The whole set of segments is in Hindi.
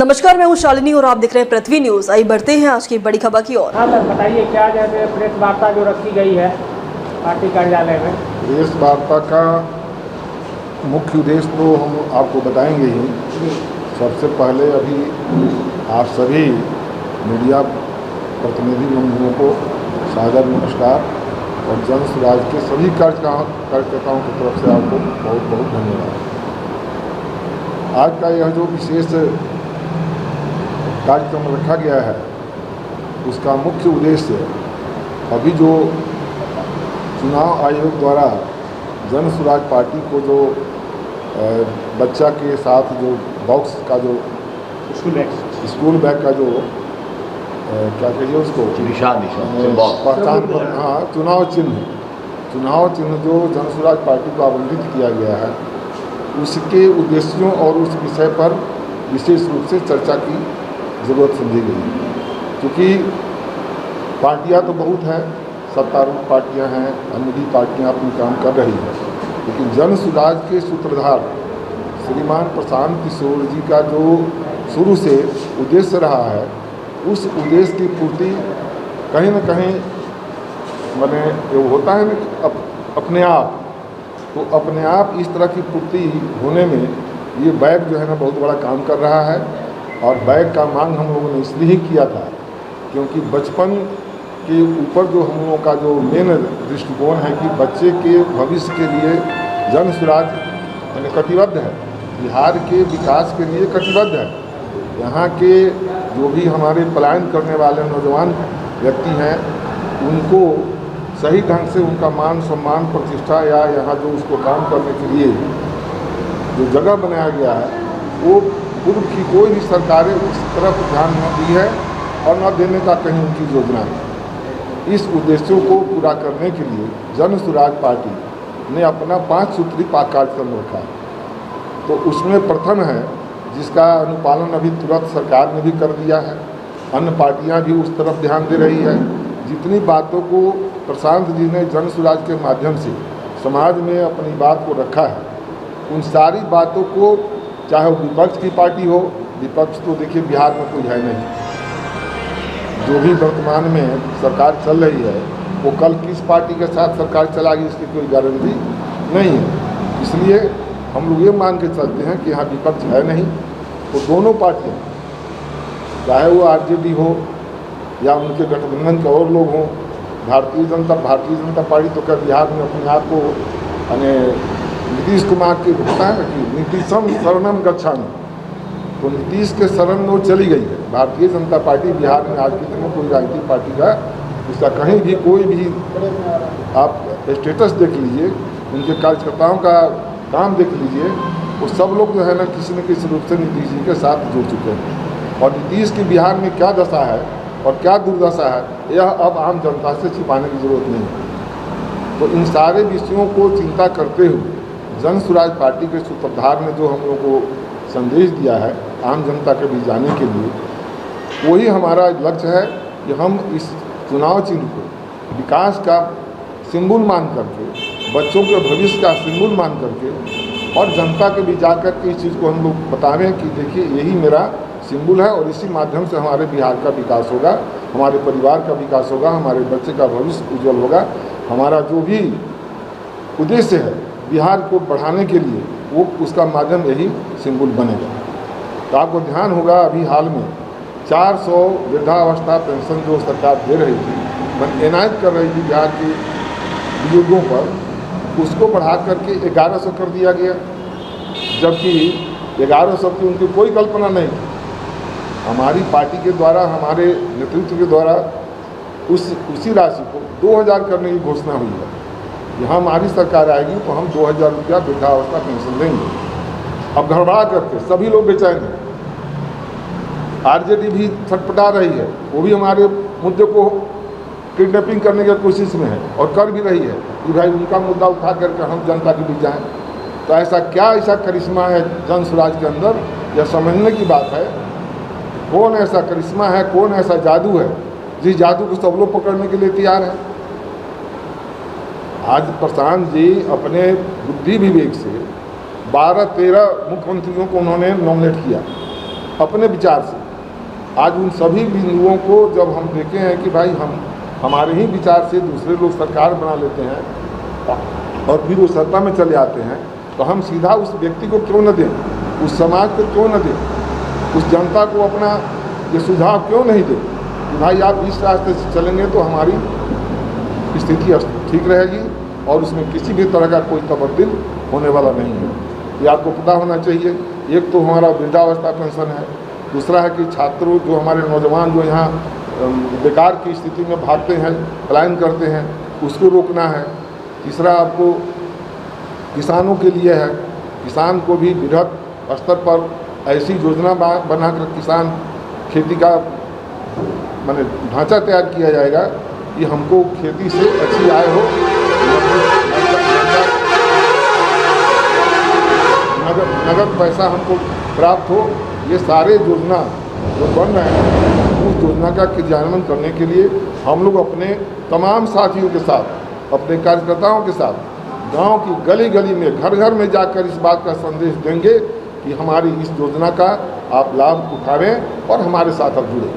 नमस्कार, मैं हूं शालिनी और आप देख रहे हैं पृथ्वी न्यूज। आइए बढ़ते हैं आज की बड़ी खबर की ओर। हाँ सर, बताइए क्या जैसे प्रेस वार्ता जो रखी गई है पार्टी कार्यालय में। प्रेस वार्ता का मुख्य उद्देश्य तो हम आपको बताएंगे ही। सबसे पहले अभी आप सभी मीडिया प्रतिनिधि बंधुओं को सादर नमस्कार और जन स्वराज के सभी कार्यकर्ताओं की तरफ से आपको बहुत बहुत धन्यवाद। आज का यह जो विशेष कार्यक्रम रखा गया है उसका मुख्य उद्देश्य अभी जो चुनाव आयोग द्वारा जन स्वराज पार्टी को जो बच्चा के साथ जो बॉक्स का जो स्कूल बैग का जो क्या कहिए उसको पहचान पत्र, हाँ, चुनाव चिन्ह जो जन स्वराज पार्टी को आवंटित किया गया है उसके उद्देश्यों और उस विषय पर विशेष रूप से चर्चा की ज़रूरत समझी गई। क्योंकि पार्टियां तो बहुत हैं, सत्तारूढ़ पार्टियां हैं, अन्य भी पार्टियां अपनी काम कर रही हैं, लेकिन जन स्वराज के सूत्रधार श्रीमान प्रशांत किशोर जी का जो शुरू से उद्देश्य रहा है उस उद्देश्य की पूर्ति कहीं न कहीं माने ये होता है ना अपने आप, तो अपने आप इस तरह की पूर्ति होने में ये बैग जो है ना बहुत बड़ा काम कर रहा है। और बैग का मांग हम लोगों ने इसलिए ही किया था क्योंकि बचपन के ऊपर जो हम लोगों का जो मेन दृष्टिकोण है कि बच्चे के भविष्य के लिए जन स्वराज कटिबद्ध है, बिहार के विकास के लिए कटिबद्ध है। यहाँ के जो भी हमारे पलायन करने वाले नौजवान व्यक्ति हैं उनको सही ढंग से उनका मान सम्मान प्रतिष्ठा या यहाँ जो उसको काम करने के लिए जो जगह बनाया गया है वो पूर्व की कोई भी सरकारें उस तरफ ध्यान न दी है और न देने का कहीं उनकी योजना है। इस उद्देश्यों को पूरा करने के लिए जन स्वराज पार्टी ने अपना 5 सूत्री कार्यक्रम रखा है। तो उसमें प्रथम है जिसका अनुपालन अभी तुरंत सरकार ने भी कर दिया है, अन्य पार्टियां भी उस तरफ ध्यान दे रही है। जितनी बातों को प्रशांत जी ने जन स्वराज के माध्यम से समाज में अपनी बात को रखा है उन सारी बातों को, चाहे वो विपक्ष की पार्टी हो, विपक्ष तो देखिए बिहार में कोई है नहीं, जो भी वर्तमान में सरकार चल रही है वो कल किस पार्टी के साथ सरकार चलाएगी इसकी कोई गारंटी नहीं है। इसलिए हम लोग ये मान के चलते हैं कि यहाँ विपक्ष है नहीं, तो दोनों पार्टियाँ चाहे वो आरजेडी हो या उनके गठबंधन के और लोग हों, भारतीय जनता पार्टी तो क्या बिहार में अपने आप को यानी नीतीश कुमार की होता है कि नीतीशम शरणम गच्छामि, तो नीतीश के शरण में वो चली गई है। भारतीय जनता पार्टी बिहार में आज के दिन में कोई राजनीतिक पार्टी का उसका कहीं भी कोई भी आप स्टेटस देख लीजिए, उनके कार्यकर्ताओं का काम देख लीजिए, वो सब लोग जो है ना किसी न किसी रूप से नीतीश जी के साथ जुड़ चुके हैं। और नीतीश की बिहार में क्या दशा है और क्या दुर्दशा है यह अब आम जनता से छिपाने की जरूरत नहीं है। तो इन सारे विषयों को चिंता करते हुए जन स्वराज पार्टी के सूत्रधार ने जो हम लोगों को संदेश दिया है आम जनता के बीच जाने के लिए, वही हमारा लक्ष्य है कि हम इस चुनाव चिन्ह को विकास का सिंबल मान करके, बच्चों के भविष्य का सिंबल मान करके और जनता के बीच जाकर के इस चीज़ को हम लोग बतावें कि देखिए यही मेरा सिंबल है और इसी माध्यम से हमारे बिहार का विकास होगा, हमारे परिवार का विकास होगा, हमारे बच्चे का भविष्य उज्जवल होगा। हमारा जो भी उद्देश्य है बिहार को बढ़ाने के लिए वो उसका माध्यम यही सिंबल बनेगा। तो आपको ध्यान होगा अभी हाल में 400 वृद्धावस्था पेंशन जो सरकार दे रही थी, एनायत कर रही थी बिहार के बुजुर्गों पर, उसको बढ़ा करके 1100 कर दिया गया, जबकि 1100 की उनकी कोई कल्पना नहीं थी। हमारी पार्टी के द्वारा, हमारे नेतृत्व के द्वारा उसी राशि को 2000 करने की घोषणा हुई है। यहाँ हमारी सरकार आएगी तो हम 2000 रुपया वृद्धावस्था पेंशन देंगे। अब घबरा करके सभी लोग बेचैन हैं, आरजेडी भी छटपटा रही है, वो भी हमारे मुद्दे को किडनैपिंग करने की कोशिश में है और कर भी रही है कि भाई उनका मुद्दा उठा करके हम जनता के बीच जाएँ। तो ऐसा करिश्मा है जन स्वराज के अंदर, यह समझने की बात है कौन ऐसा करिश्मा है, कौन ऐसा जादू है जिस जादू को सब लोग पकड़ने के लिए तैयार है। आज प्रशांत जी अपने बुद्धि विवेक से 12-13 मुख्यमंत्रियों को उन्होंने नॉमिनेट किया अपने विचार से। आज उन सभी बिंदुओं को जब हम देखे हैं कि भाई हम हमारे ही विचार से दूसरे लोग सरकार बना लेते हैं और फिर वो सत्ता में चले आते हैं, तो हम सीधा उस व्यक्ति को क्यों न दें, उस समाज को क्यों न दें, उस जनता को अपना ये सुझाव क्यों नहीं दें कि भाई आप इस रास्ते से चलेंगे तो हमारी स्थिति ठीक रहेगी और उसमें किसी भी तरह का कोई तब्दील होने वाला नहीं है। ये आपको पता होना चाहिए। एक तो हमारा वृद्धावस्था पेंशन है, दूसरा है कि छात्रों जो हमारे नौजवान जो यहाँ बेकार की स्थिति में भागते हैं, पलायन करते हैं, उसको रोकना है। तीसरा आपको किसानों के लिए है, किसान को भी वृहद स्तर पर ऐसी योजना बनाकर किसान खेती का माने ढांचा तैयार किया जाएगा कि हमको खेती से अच्छी आय हो, नगद पैसा हमको प्राप्त हो। ये सारे योजना जो बन रहे हैं, उस योजना का क्रियान्वयन करने के लिए हम लोग अपने तमाम साथियों के साथ, अपने कार्यकर्ताओं के साथ गांव की गली गली में, घर घर में जाकर इस बात का संदेश देंगे कि हमारी इस योजना का आप लाभ उठावें और हमारे साथ अब जुड़े।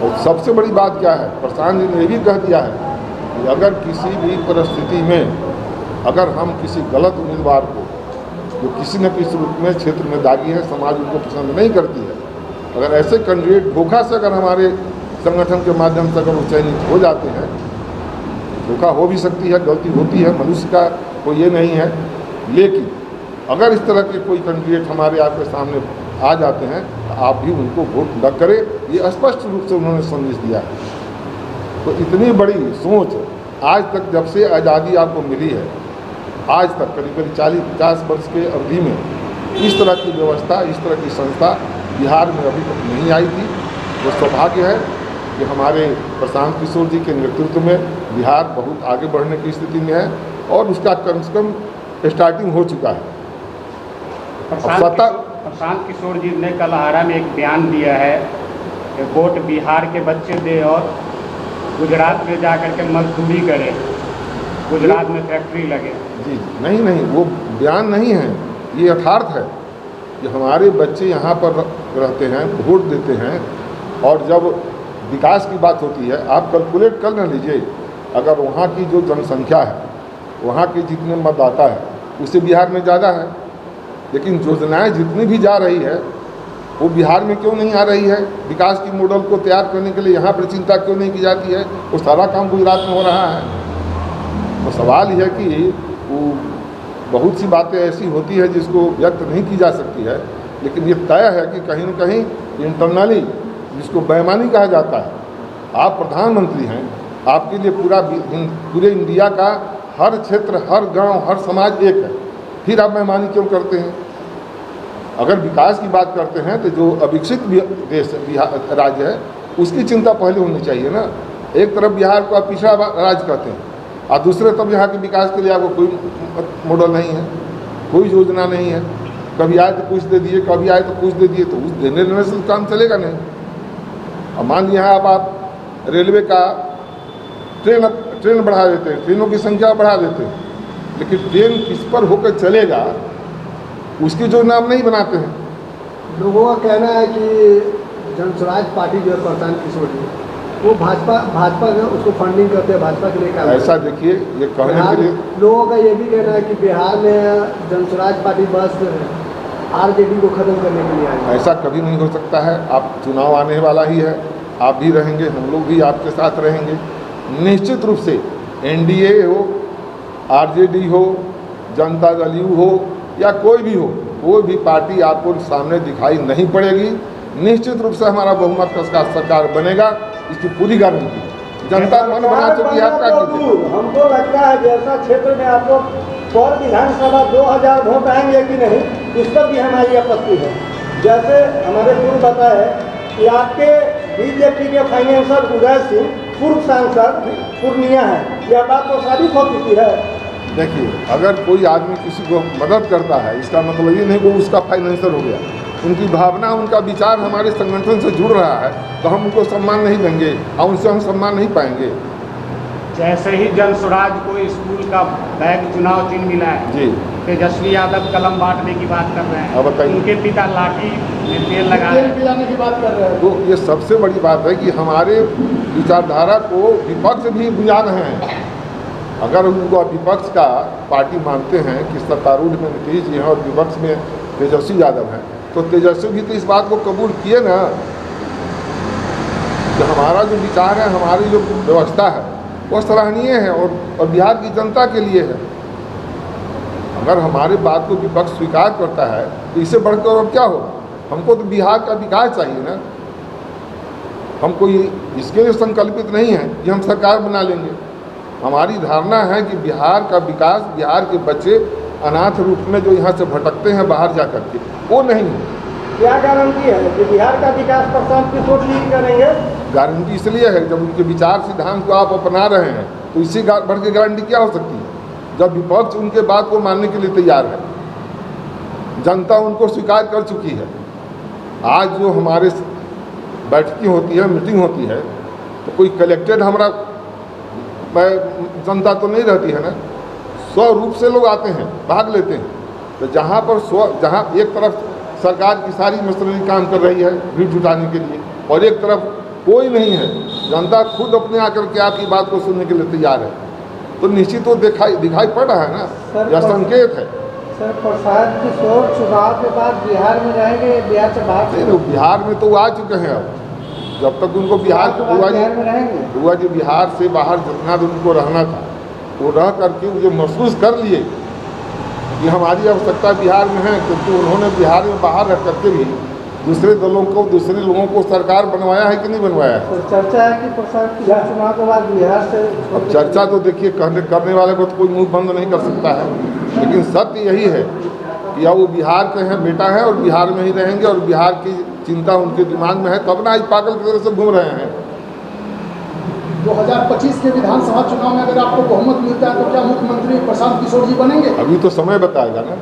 और सबसे बड़ी बात क्या है, प्रशांत जी ने ये भी कह दिया है कि अगर किसी भी परिस्थिति में अगर हम किसी गलत उम्मीदवार को, जो किसी न किसी रूप में क्षेत्र में दागी है, समाज उनको पसंद नहीं करती है, अगर ऐसे कैंडिडेट धोखा से अगर हमारे संगठन के माध्यम से अगर वो चयनित हो जाते हैं, धोखा हो भी सकती है, गलती होती है, मनुष्य का कोई ये नहीं है, लेकिन अगर इस तरह के कोई कैंडिडेट हमारे आपके सामने आ जाते हैं तो आप भी उनको वोट न करें, ये स्पष्ट रूप से उन्होंने संदेश दिया है। तो इतनी बड़ी सोच आज तक जब से आज़ादी आपको मिली है, आज तक करीब 40-50 वर्ष के अवधि में इस तरह की व्यवस्था, इस तरह की संस्था बिहार में अभी तक नहीं आई थी। वो सौभाग्य है कि हमारे प्रशांत किशोर जी के नेतृत्व में बिहार बहुत आगे बढ़ने की स्थिति में है और उसका कम से कम स्टार्टिंग हो चुका है। प्रशांत किशोर जी ने कल आरा में एक बयान दिया है कि वोट बिहार के बच्चे दे और गुजरात में जाकर के मजदूरी करें, गुजरात में फैक्ट्री लगे। जी नहीं, वो बयान नहीं है, ये यथार्थ है कि हमारे बच्चे यहाँ पर रहते हैं, वोट देते हैं और जब विकास की बात होती है, आप कैलकुलेट कर न लीजिए, अगर वहाँ की जो जनसंख्या है, वहाँ के जितने मतदाता है उससे बिहार में ज़्यादा है, लेकिन योजनाएं जितनी भी जा रही है वो बिहार में क्यों नहीं आ रही है? विकास की मॉडल को तैयार करने के लिए यहाँ पर चिंता क्यों नहीं की जाती है? वो सारा काम गुजरात में हो रहा है। तो सवाल यह है कि वो बहुत सी बातें ऐसी होती है जिसको व्यक्त नहीं की जा सकती है, लेकिन ये तय है कि कहीं न कहीं इंटरनली, जिसको बेईमानी कहा जाता है, आप प्रधानमंत्री हैं, आपके लिए पूरे इंडिया का हर क्षेत्र, हर गांव, हर समाज एक है, फिर आप बेईमानी क्यों करते हैं? अगर विकास की बात करते हैं तो जो अविकसित देश राज्य है उसकी चिंता पहले होनी चाहिए ना। एक तरफ बिहार को आप पिछड़ा राज्य कहते हैं और दूसरे तरफ यहाँ के विकास के लिए आपको कोई मॉडल नहीं है, कोई योजना नहीं है। कभी आए तो कुछ दे दिए, कभी आए तो कुछ दे दिए, तो उस देने से काम चलेगा नहीं। अब मान लिया आप रेलवे का ट्रेन बढ़ा देते हैं, ट्रेनों की संख्या बढ़ा देते हैं, लेकिन ट्रेन किस पर होकर चलेगा उसकी जो नाम नहीं बनाते हैं। लोगों का कहना है कि जनस्वराज पार्टी जो है प्रशांत किशोर जी, वो भाजपा जो उसको फंडिंग करते हैं, भाजपा के लिए काम। ऐसा देखिए, ये कहने के लिए लोगों का ये भी कहना है कि बिहार में जनस्वराज पार्टी बस आरजेडी को खत्म करने के लिए आई। ऐसा कभी नहीं हो सकता है। आप चुनाव आने वाला ही है, आप भी रहेंगे, हम लोग भी आपके साथ रहेंगे। निश्चित रूप से एनडीए हो, आरजेडी हो, जनता दल यू हो या कोई भी हो, कोई भी पार्टी आपको सामने दिखाई नहीं पड़ेगी। निश्चित रूप से हमारा बहुमत का सरकार बनेगा, इसकी पूरी गारंटी। जनता मन बना चुकी है। हमको लगता है जैसा क्षेत्र में आपको और विधानसभा 2000 वोट आएंगे कि नहीं, इस पर भी हमारी आपत्ति है। जैसे हमारे पूर्व बताए कि आपके बीजेपी के फाइनेंसर उदय सिंह पूर्व सांसद पूर्णिया है, यह बात तो साबित हो चुकी है। देखिए, अगर कोई आदमी किसी को मदद करता है, इसका मतलब ये नहीं कि उसका फाइनेंसर हो गया। उनकी भावना, उनका विचार हमारे संगठन से जुड़ रहा है, तो हम उनको सम्मान नहीं देंगे और उनसे हम सम्मान नहीं पाएंगे। जैसे ही जनस्वराज को स्कूल का बैग चुनाव चिन्ह मिला है, जी, तेजस्वी यादव कलम बांटने की बात कर रहे हैं। अब बताइए। उनके पिता लाठी में तेल लगा रहे तेल हैं। पिलाने की बात कर रहे हैं। तो ये सबसे बड़ी बात है कि हमारे विचारधारा को विपक्ष भी बुझा रहे हैं। अगर उनको विपक्ष का पार्टी मानते हैं कि सत्तारूढ़ में नीतीश जी हैं और विपक्ष में तेजस्वी यादव हैं, तो तेजस्वी भी तो इस बात को कबूल किए ना कि हमारा जो विचार है, हमारी जो व्यवस्था है वो सराहनीय है और बिहार की जनता के लिए है। अगर हमारे बात को विपक्ष स्वीकार करता है तो इससे बढ़कर और क्या हो। हमको तो बिहार का विकास चाहिए ना। हम कोई इसके लिए संकल्पित नहीं है कि हम सरकार बना लेंगे। हमारी धारणा है कि बिहार का विकास, बिहार के बच्चे अनाथ रूप में जो यहाँ से भटकते हैं बाहर जा करके, वो नहीं है। क्या गारंटी है कि बिहार का विकास प्रशांत किशोर जी करेंगे? गारंटी इसलिए है जब उनके विचार सिद्धांत को आप अपना रहे हैं तो इससे बढ़ के गारंटी क्या हो सकती है, जब विपक्ष उनके बात को मानने के लिए तैयार है। जनता उनको स्वीकार कर चुकी है। आज जो हमारे बैठकें होती है, मीटिंग होती है, तो कोई कलेक्टेड हमारा जनता तो नहीं रहती है ना। स्वरूप से लोग आते हैं, भाग लेते हैं। तो जहाँ पर जहाँ एक तरफ सरकार की सारी मशीनरी काम कर रही है भीड़ जुटाने के लिए और एक तरफ कोई नहीं है, जनता खुद अपने आकर के आपकी बात को सुनने के लिए तैयार है, तो निश्चित वो दिखाई पड़ रहा है ना। यह संकेत है। सर, प्रशांत किशोर चुनाव के बाद बिहार में रहेंगे, बिहार से बाहर? नहीं, बिहार में तो वो आ चुके हैं। अब जब तक उनको बिहार हुआ जी बिहार से बाहर जितना दिन उनको रहना था वो रह करके मुझे महसूस कर लिए कि हमारी आवश्यकता बिहार में है, क्योंकि उन्होंने बिहार में बाहर रह करके भी दूसरे दलों को, दूसरे लोगों को सरकार बनवाया है कि नहीं बनवाया है। तो चर्चा है कि प्रशांत किशोर चुनाव के बाद बिहार से। अब चर्चा तो देखिए करने वाले को तो कोई मुंह बंद नहीं कर सकता है, लेकिन सत्य यही है कि अब वो बिहार के हैं, बेटा है और बिहार में ही रहेंगे और बिहार की चिंता उनके दिमाग में है, तब ना आज पागल की तरह से घूम रहे हैं। 2025 के विधानसभा चुनाव में अगर आपको बहुमत मिलता है तो क्या मुख्यमंत्री प्रशांत किशोर जी बनेंगे? अभी तो समय बताएगा ना,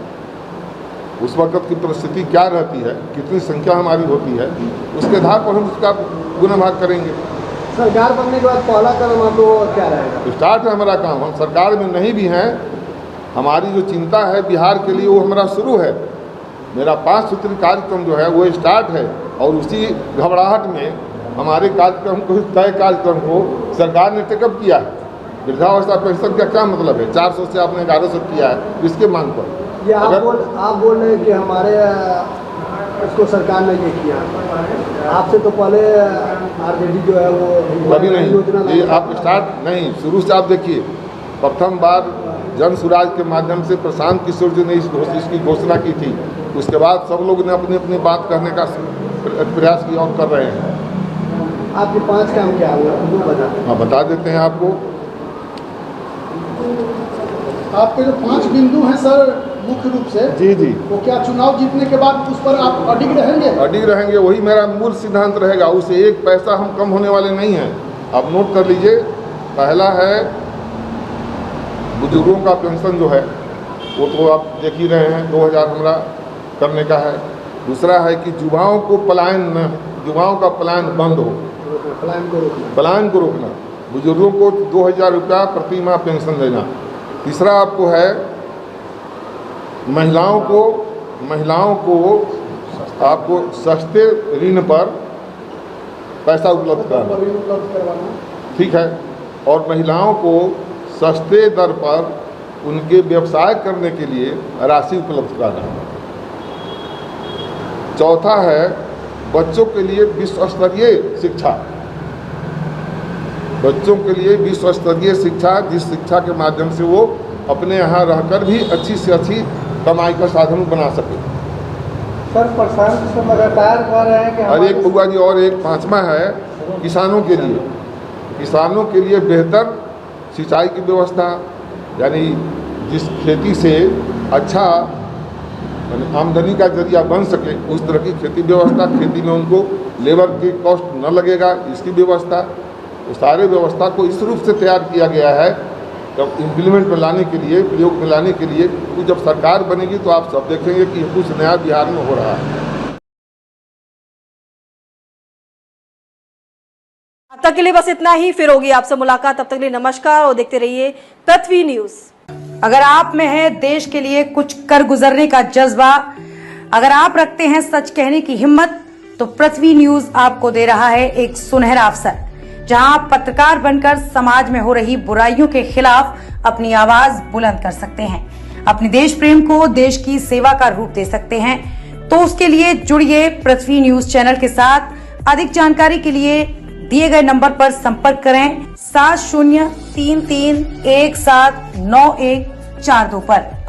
उस वक्त की परिस्थिति क्या रहती है, कितनी संख्या हमारी होती है, उसके आधार पर हम उसका गुनाभाग करेंगे। सरकार बनने के बाद पहला कदम आपको क्या रहेगा? स्टार्ट है हमारा काम। हम सरकार में नहीं भी हैं, हमारी जो चिंता है बिहार के लिए वो हमारा शुरू है। मेरा 5 सूत्री कार्यक्रम जो है वो स्टार्ट है और उसी घबराहट में हमारे कार्यक्रम को, तय कार्यक्रम को सरकार ने टेकअप किया है। वृद्धावस्था पेंशन का क्या मतलब है? 400 से आपने 1100 किया है, इसके मांग पर। ये आप बोल रहे हैं कि हमारे इसको सरकार ने ये किया, आपसे तो पहले आरजेडी जो है वो कभी नहीं। ये आप स्टार्ट नहीं, शुरू से आप देखिए, प्रथम बार जन सुराज के माध्यम से प्रशांत किशोर जी ने इसकी घोषणा की थी। उसके बाद सब लोग ने अपनी अपनी बात कहने का प्रयास किया और कर रहे हैं। आपके 5 काम क्या हुआ वो बता देते हैं आपको। आपके जो 5 बिंदु हैं सर मुख्य रूप से, जी, वो क्या चुनाव जीतने के बाद उस पर आप अडिग रहेंगे? अडिग रहेंगे, वही मेरा मूल सिद्धांत रहेगा। उससे एक पैसा हम कम होने वाले नहीं हैं। आप नोट कर लीजिए। पहला है बुजुर्गों का पेंशन जो है वो तो आप देख ही रहे हैं, 2000 हमारा करने का है। दूसरा है कि युवाओं का पलायन बंद हो, पलायन को रोकना। बुजुर्गों को 2000 रुपया प्रति माह पेंशन देना। तीसरा आपको है महिलाओं को आपको सस्ते ऋण पर पैसा उपलब्ध कराना, ठीक है, और महिलाओं को सस्ते दर पर उनके व्यवसाय करने के लिए राशि उपलब्ध कराना। चौथा है बच्चों के लिए विश्व स्तरीय शिक्षा, बच्चों के लिए विश्व स्तरीय शिक्षा, जिस शिक्षा के माध्यम से वो अपने यहाँ रहकर भी अच्छी से अच्छी कमाई का साधन बना सके। सर, प्रशांत से लगातार कह रहे हैं कि और एक बुआ जी, और एक 5वां है किसानों के लिए बेहतर सिंचाई की व्यवस्था, यानी जिस खेती से अच्छा आमदनी का जरिया बन सके उस तरह की खेती व्यवस्था। खेती में उनको लेबर की कॉस्ट न लगेगा, इसकी व्यवस्था। तो सारे व्यवस्था को इस रूप से तैयार किया गया है तब इम्प्लीमेंट में लाने के लिए, प्रयोग में लाने के लिए। तो जब सरकार बनेगी तो आप सब देखेंगे कि कुछ नया बिहार में हो रहा है। अब तक के लिए बस इतना ही। फिर होगी आपसे मुलाकात, तब तक के लिए नमस्कार और देखते रहिए पृथ्वी न्यूज। अगर आप में है देश के लिए कुछ कर गुजरने का जज्बा, अगर आप रखते हैं सच कहने की हिम्मत, तो पृथ्वी न्यूज आपको दे रहा है एक सुनहरा अवसर, जहां आप पत्रकार बनकर समाज में हो रही बुराइयों के खिलाफ अपनी आवाज बुलंद कर सकते हैं, अपने देश प्रेम को देश की सेवा का रूप दे सकते हैं। तो उसके लिए जुड़िए पृथ्वी न्यूज चैनल के साथ। अधिक जानकारी के लिए दिए गए नंबर पर संपर्क करें 7033179142 पर।